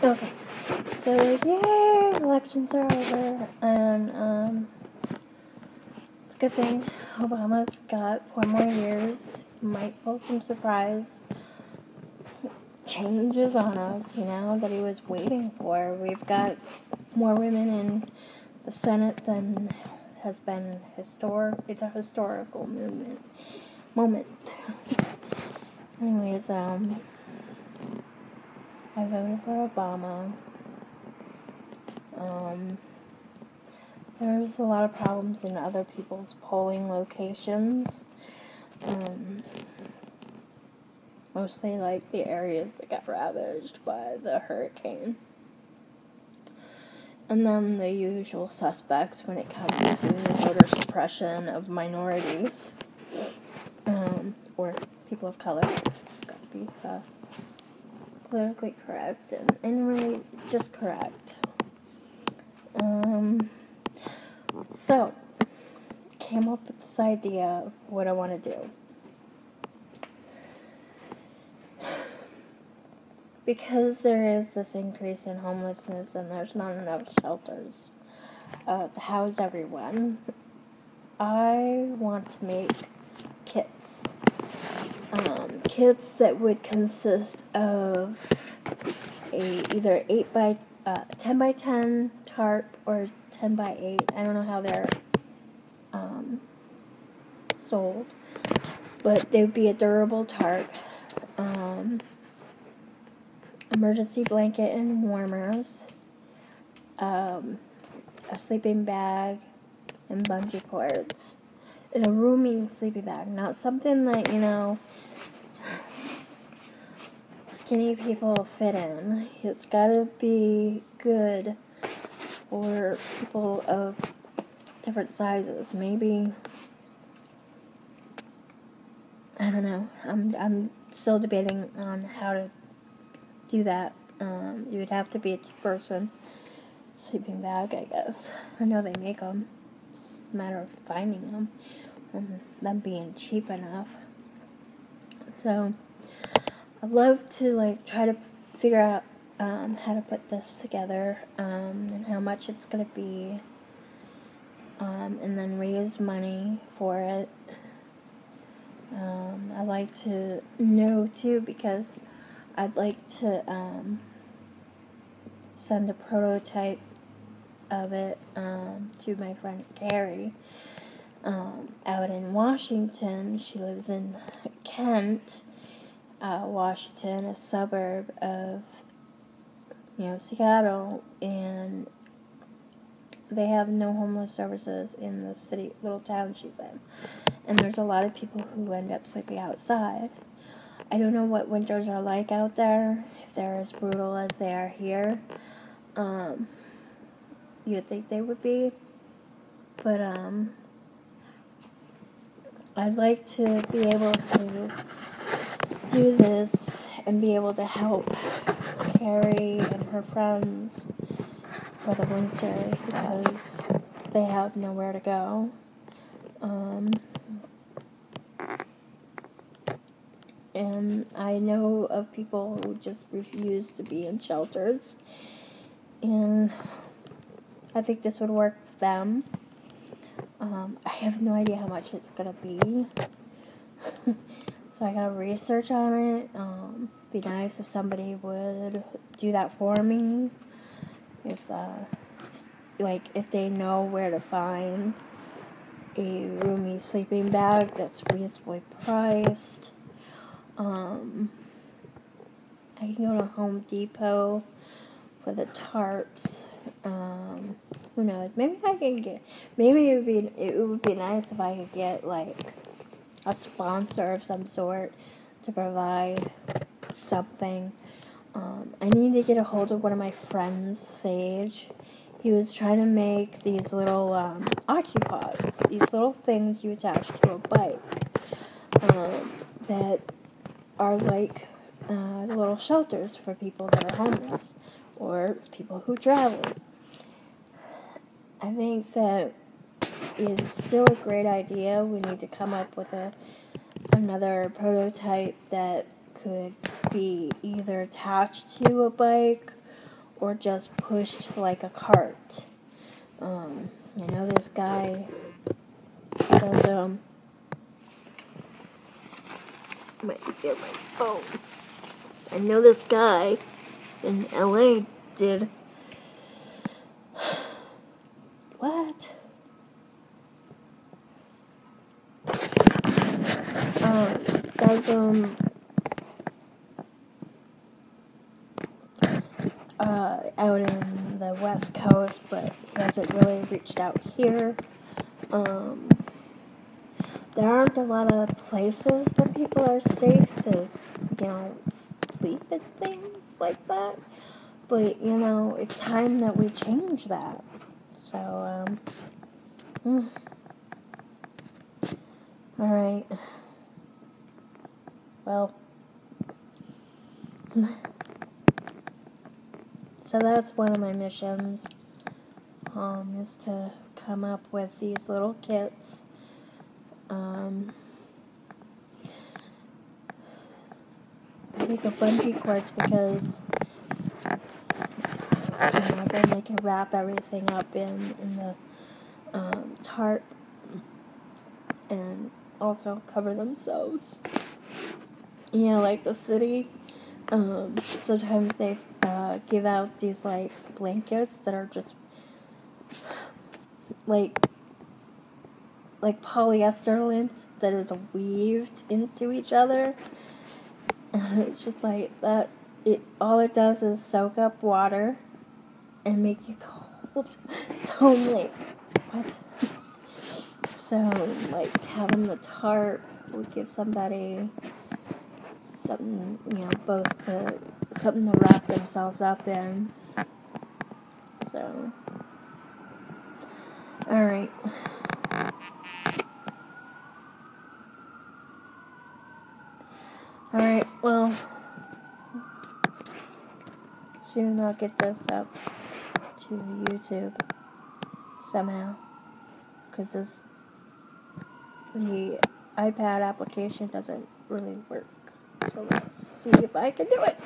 Okay, so yay, elections are over, and it's a good thing Obama's got 4 more years. Might pull some surprise changes on us, that he was waiting for. We've got more women in the Senate than has been historic. It's a historical moment. Anyways, I voted for Obama. There's a lot of problems in other people's polling locations. Mostly like the areas that got ravaged by the hurricane. And then the usual suspects when it comes to voter suppression of minorities. Or people of color. Gotta be politically correct and really just correct. So, came up with this idea of what I want to do. Because there is this increase in homelessness and there's not enough shelters to house everyone, I want to make kits. Kits that would consist of either 10 by 10 tarp or 10 by 8. I don't know how they're sold, but they would be a durable tarp, emergency blanket and warmers, a sleeping bag, and bungee cords. And a rooming sleeping bag, not something that, skinny people fit in. It's gotta be good for people of different sizes. Maybe, I don't know. I'm still debating on how to do that. You would have to be a 2-person sleeping bag, I guess. I know they make them. It's a matter of finding them and them being cheap enough. So, I'd love to try to figure out how to put this together and how much it's going to be, and then raise money for it. I'd like to know too, because I'd like to send a prototype of it to my friend Carrie out in Washington. She lives in Kent, Washington, a suburb of Seattle, and they have no homeless services in the city, little town she's in. And there's a lot of people who end up sleeping outside. I don't know what winters are like out there, if they're as brutal as they are here. You'd think they would be. But, I'd like to be able to do this and be able to help Carrie and her friends for the winter because they have nowhere to go. And I know of people who just refuse to be in shelters, and I think this would work for them. I have no idea how much it's gonna be, so I gotta research on it. Be nice if somebody would do that for me, if they know where to find a roomy sleeping bag that's reasonably priced. I can go to Home Depot for the tarps. Who knows? Maybe it would be nice if I could get a sponsor of some sort to provide something. I need to get a hold of one of my friends, Sage. He was trying to make these little Occupods, these little things you attach to a bike that are little shelters for people that are homeless or people who travel. I think that is still a great idea. We need to come up with another prototype that could be either attached to a bike or just pushed like a cart. I know this guy does, might get my phone. I know this guy in LA did, what? Does, out in the West Coast, but he hasn't really reached out here. There aren't a lot of places that people are safe to, sleep and things like that. But, it's time that we change that. So, alright. Well, so that's one of my missions, is to come up with these little kits. I think of bungee cords because then they can wrap everything up in the tarp and also cover themselves. Like the city, sometimes they give out these like blankets that are just like polyester lint that is weaved into each other. And it's just like that. All it does is soak up water and make you cold. So I'm like, what? So like having the tarp would give somebody something, something to wrap themselves up in. So, alright. Alright, well, soon I'll get this up to YouTube somehow, because the iPad application doesn't really work. So let's see if I can do it.